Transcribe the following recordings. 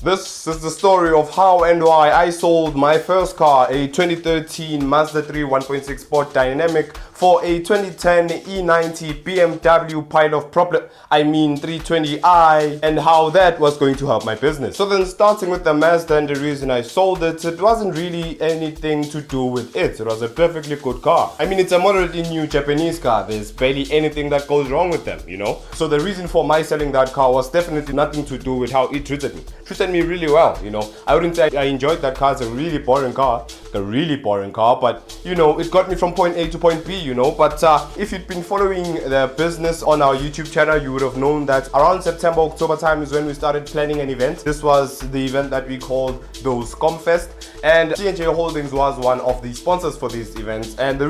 This is the story of how and why I sold my first car, a 2013 Mazda 3 1.6 Sport Dynamic, for a 2010 E90 BMW pile of problem, 320i, and how that was going to help my business. So then, starting with the Mazda and the reason I sold it, it wasn't really anything to do with it. It was a perfectly good car. It's a moderately new Japanese car. There's barely anything that goes wrong with them, So the reason for my selling that car was definitely nothing to do with how it treated me. Treated me really well, I wouldn't say I enjoyed that car. It's a really boring car, but it got me from point A to point B, But if you'd been following the business on our YouTube channel, you would have known that around September, October time is when we started planning an event. This was the event that we called those Comfest, and C&J Holdings was one of the sponsors for these events. And the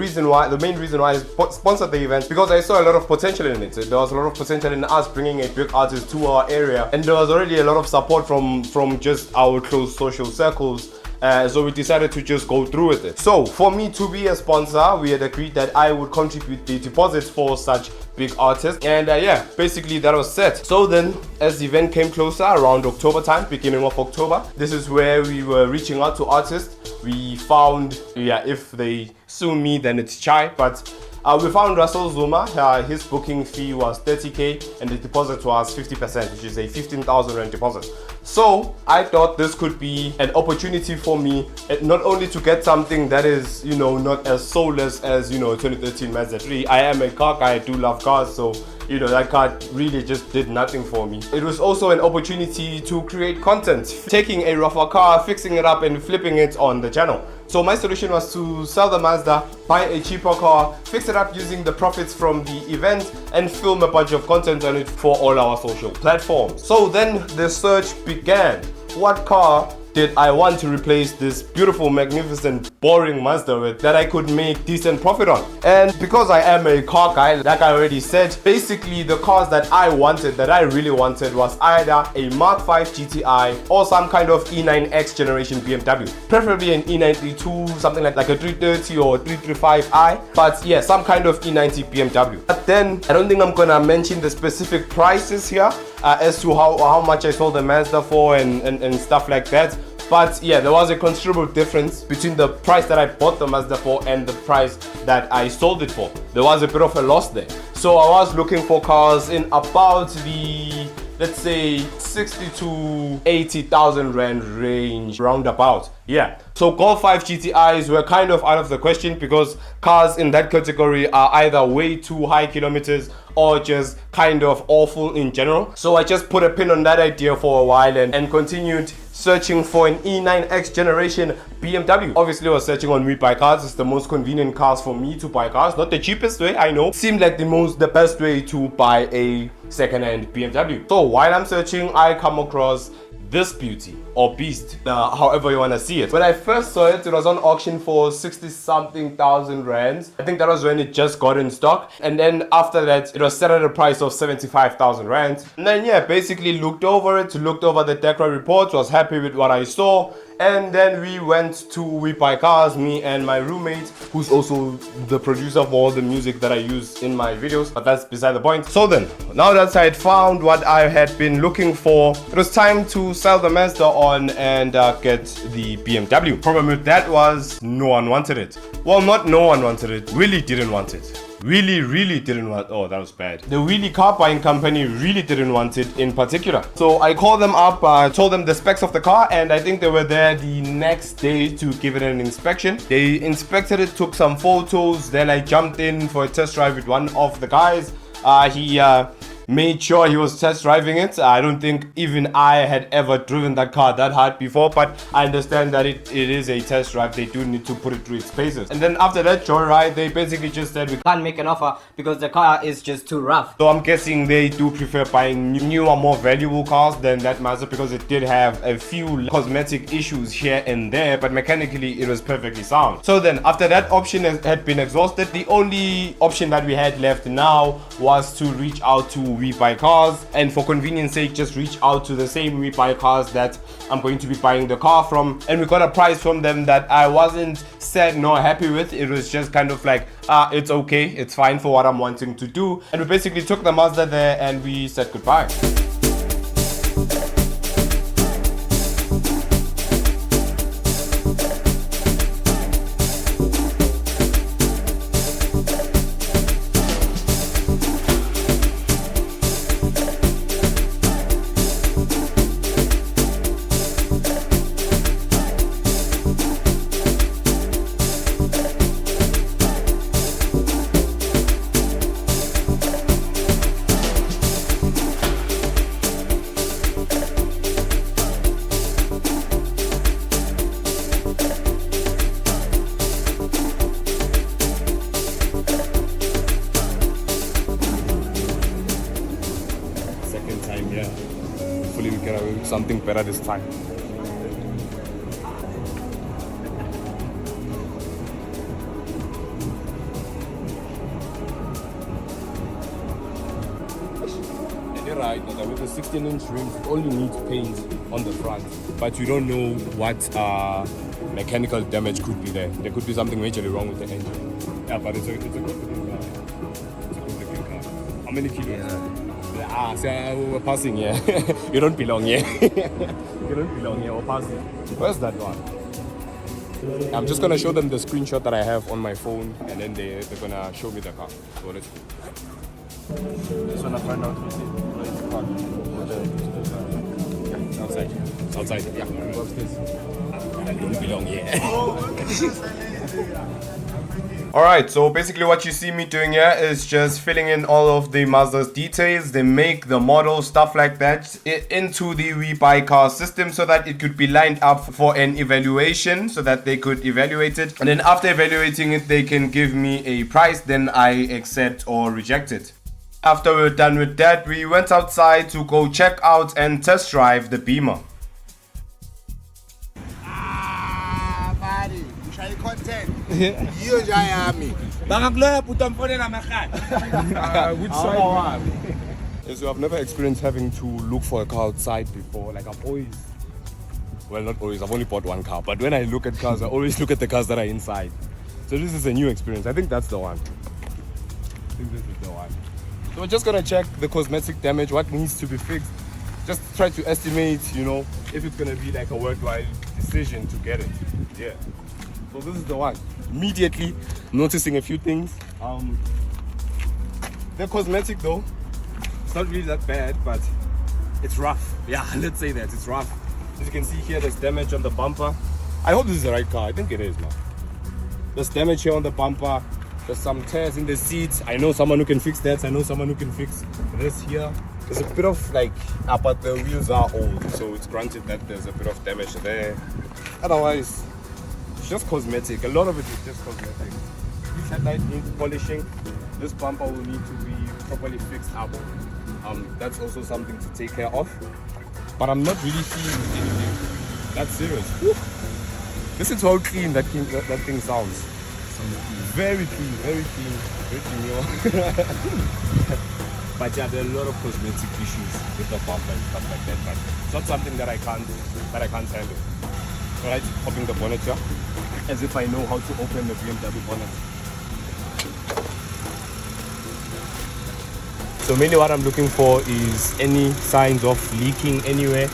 main reason why I sponsored the event, because I saw a lot of potential in it. There was a lot of potential in us bringing a big artist to our area, and there was already a lot of support from just our close social circles. So we decided to just go through with it. So for me to be a sponsor, we had agreed that I would contribute the deposits for such big artists, and basically that was set. So then, as the event came closer, around October time, beginning of October, this is where we were reaching out to artists. We found, if they sue me, then it's chai, but we found Russell Zuma. His booking fee was 30k and the deposit was 50%, which is a 15,000 rand deposit. So I thought this could be an opportunity for me, not only to get something that is, not as soulless as, 2013 Mazda 3. I am a car guy, I do love cars, so that car really just did nothing for me. It was also an opportunity to create content, taking a rougher car, fixing it up and flipping it on the channel. So my solution was to sell the Mazda, buy a cheaper car, fix it up using the profits from the event, and film a bunch of content on it for all our social platforms. So then the search began. What car did I want to replace this beautiful, magnificent, boring Mazda with that I could make decent profit on? And because I am a car guy, like I already said, basically the cars that I really wanted was either a Mark 5 GTI or some kind of E9X generation BMW. Preferably an E92, something like a 330 or 335i, but yeah, some kind of E90 BMW. But then, I don't think I'm gonna mention the specific prices here as to how much I sold the Mazda for and stuff like that. But yeah, there was a considerable difference between the price that I bought the Mazda for and the price that I sold it for. There was a bit of a loss there. So I was looking for cars in about the, let's say, 60 to 80,000 rand range, roundabout. Yeah. So Golf 5 GTIs were kind of out of the question because cars in that category are either way too high kilometers or just kind of awful in general. So I just put a pin on that idea for a while and continued searching for an E9X generation BMW. Obviously, I was searching on WeBuyCars. It's the most convenient cars for me to buy cars. Not the cheapest way, I know. It seemed like the best way to buy a second-hand BMW. So while I'm searching, I come across this beauty or beast, however you want to see it. When I first saw it, it was on auction for 60-something thousand rands. I think that was when it just got in stock, and then after that it was set at a price of 75,000 rands. And then basically looked over the DECRA report, was happy with what I saw, and then we went to WeBuyCars, me and my roommate, who's also the producer of all the music that I use in my videos, but that's beside the point. So then, now that I had found what I had been looking for, it was time to sell the Mazda on and get the BMW. Problem with that was no one wanted it. Well, not no one wanted it, really didn't want it. Really didn't want. Oh, that was bad. The Wheelie car buying company really didn't want it in particular. So I called them up, told them the specs of the car, and I think they were there the next day to give it an inspection. They inspected it, took some photos, then I jumped in for a test drive with one of the guys. He made sure he was test driving it. I don't think even I had ever driven that car that hard before, but I understand that it is a test drive. They do need to put it through its paces. And then after that joyride, they basically just said we can't make an offer because the car is just too rough. So I'm guessing they do prefer buying newer, more valuable cars than that Mazda, because it did have a few cosmetic issues here and there, but mechanically it was perfectly sound. So then after that option had been exhausted, the only option that we had left now was to reach out to WeBuyCars, and for convenience sake just reach out to the same WeBuyCars that I'm going to be buying the car from. And we got a price from them that I wasn't sad nor happy with. It was just kind of like, it's okay, it's fine for what I'm wanting to do. And we basically took the Mazda there and we said goodbye. something better this time. You're right, with the 16-inch rims, you only need paint on the front, but you don't know what mechanical damage could be there. There could be something majorly wrong with the engine. Yeah, but it's a good looking car. It's a good looking car. How many kilos? So we're passing here. You don't belong here. You don't belong here. We're passing. Where's that one? I'm just gonna show them the screenshot that I have on my phone, and then they're gonna show me the car. So let's go. Just wanna find out who's it. Outside. Outside. Yeah. Go upstairs. I don't belong here. Alright, so basically what you see me doing here is just filling in all of the Mazda's details, the make, the model, stuff like that into the WeBuyCars system so that it could be lined up for an evaluation so that they could evaluate it. And then after evaluating it, they can give me a price, then I accept or reject it. After we're done with that, we went outside to go check out and test drive the Bimmer. Content. You Miami. Which side? So I've never experienced having to look for a car outside before. Like I've always, well, not always, I've only bought one car, but when I look at cars, I always look at the cars that are inside. So this is a new experience. I think that's the one. I think this is the one. So we're just gonna check the cosmetic damage, what needs to be fixed. Just try to estimate, you know, if it's gonna be like a worthwhile decision to get it. Yeah. So this is the one. Immediately noticing a few things. The cosmetic though, it's not really that bad, but it's rough. Yeah, let's say that it's rough. As you can see here, there's damage on the bumper. I hope this is the right car. I think it is, man. There's damage here on the bumper. There's some tears in the seats. I know someone who can fix that. I know someone who can fix this here. There's a bit of like, but the wheels are old, so it's granted that there's a bit of damage there. Otherwise, it's just cosmetic. A lot of it is just cosmetic. This headlight needs polishing. This bumper will need to be properly fixed up. That's also something to take care of. But I'm not really seeing anything that's serious. Woo. Listen to how clean that thing sounds. Very clean, very clean, very clean. But yeah, there are a lot of cosmetic issues with the bumper and stuff like that. But it's not something that I can't handle. Alright, opening the bonnet here, as if I know how to open the BMW bonnet. So mainly what I'm looking for is any signs of leaking anywhere,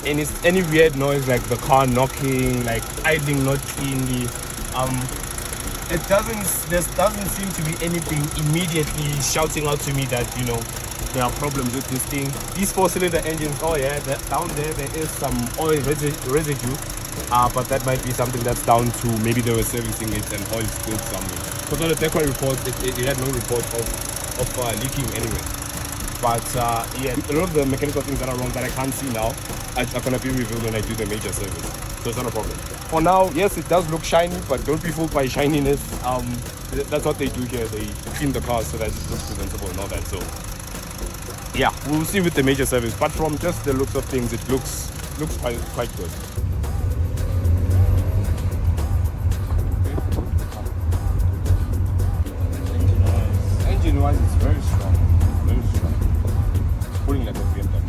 any weird noise like the car knocking, like idling not cleanly. There doesn't seem to be anything immediately shouting out to me that, you know, there are problems with this thing. These 4-cylinder engines, oh yeah, down there is some oil residue, but that might be something that's down to maybe they were servicing it and oil spilled somewhere. Because on the Tech report, it had no report of leaking anyway. But yeah, a lot of the mechanical things that are wrong that I can't see now are going to be revealed when I do the major service. So it's not a problem. For now, yes, it does look shiny, but don't be fooled by shininess. That's what they do here. They clean the car so that it looks presentable and all that. So yeah, we'll see with the major service. But from just the looks of things, it looks quite good. Engine-wise, it's very strong. Very strong. It's pulling like a BMW.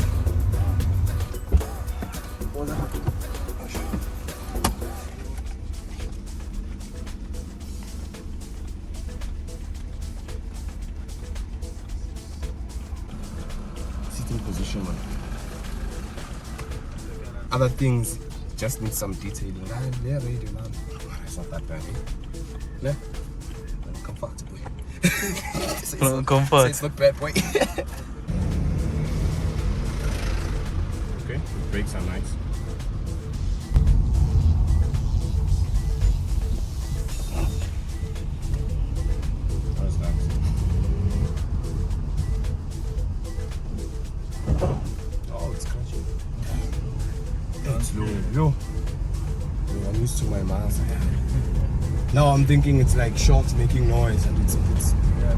Sitting position. Other things just need some detailing. Yeah, radio, man. It's not that bad, eh? Yeah. Comfortable. Comfort. It's not bad, boy. Okay, brakes are nice. That's nice. Oh, it's crunchy. It's low. Yo, I'm used to my Mazda. Now I'm thinking it's like shocks making noise and it's Yeah,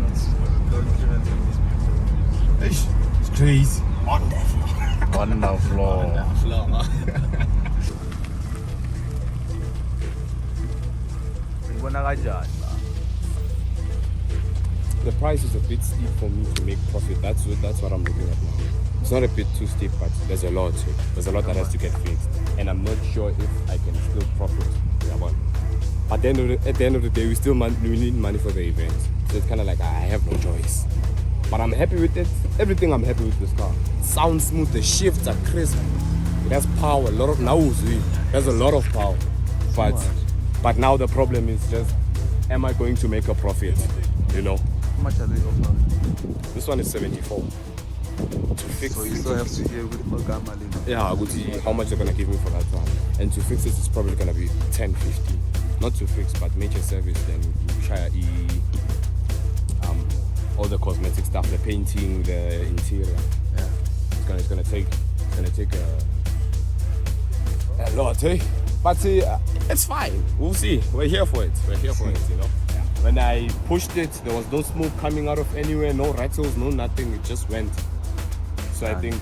that's it's crazy. Wonderful. On the floor. The price is a bit steep for me to make profit. That's what I'm looking at now. It's not a bit too steep, but there's a lot. There's a lot that has to get fixed, and I'm not sure if I can still profit. Yeah, but at the end of the day, we need money for the event. So it's kind of like I have no choice. But I'm happy with it. Everything I'm happy with this car. It sounds smooth. The shifts are crisp. It has power. A lot of there's a lot of power. But now the problem is just, am I going to make a profit? You know. How much are they offering? This one is 74. To fix. So you still have to hear with Magamali. Yeah, I would see how much they're gonna give me for that one. And to fix it, it's probably gonna be 10, 15. Not to fix, but major service. Then try all the cosmetic stuff, the painting, the interior. Yeah. It's gonna take a lot, eh? But it's fine. We'll see. We're here for it. You know. Yeah. When I pushed it, there was no smoke coming out of anywhere, no rattles, no nothing. It just went. So I think,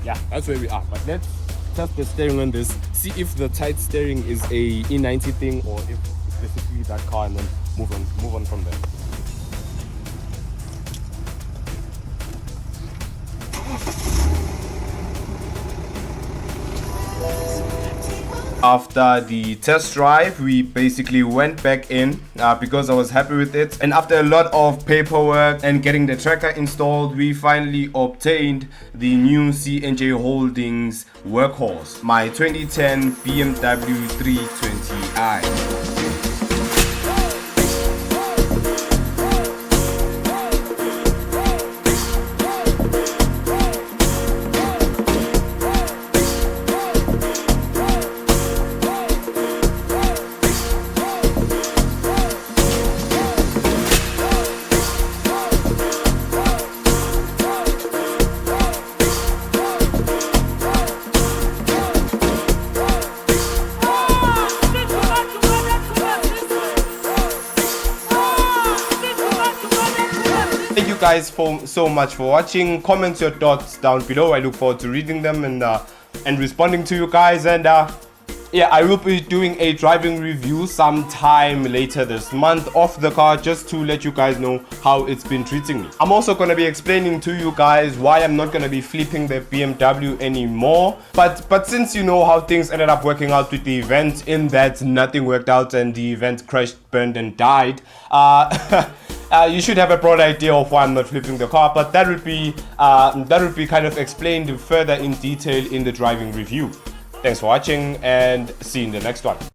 yeah, that's where we are. But let's test the steering on this. See if the tight steering is a E90 thing or if it's specifically that car, and then move on from there. After the test drive, we basically went back in because I was happy with it, and after a lot of paperwork and getting the tracker installed, we finally obtained the new C&J Holdings workhorse, my 2010 BMW 320i. Thank you guys so much for watching. Comment your thoughts down below. I look forward to reading them and responding to you guys. And yeah, I will be doing a driving review sometime later this month of the car, just to let you guys know how it's been treating me. I'm also going to be explaining to you guys why I'm not going to be flipping the BMW anymore. But since you know how things ended up working out with the event, in that nothing worked out and the event crashed, burned and died, you should have a broad idea of why I'm not flipping the car, but that would be kind of explained further in detail in the driving review. Thanks for watching, and see you in the next one.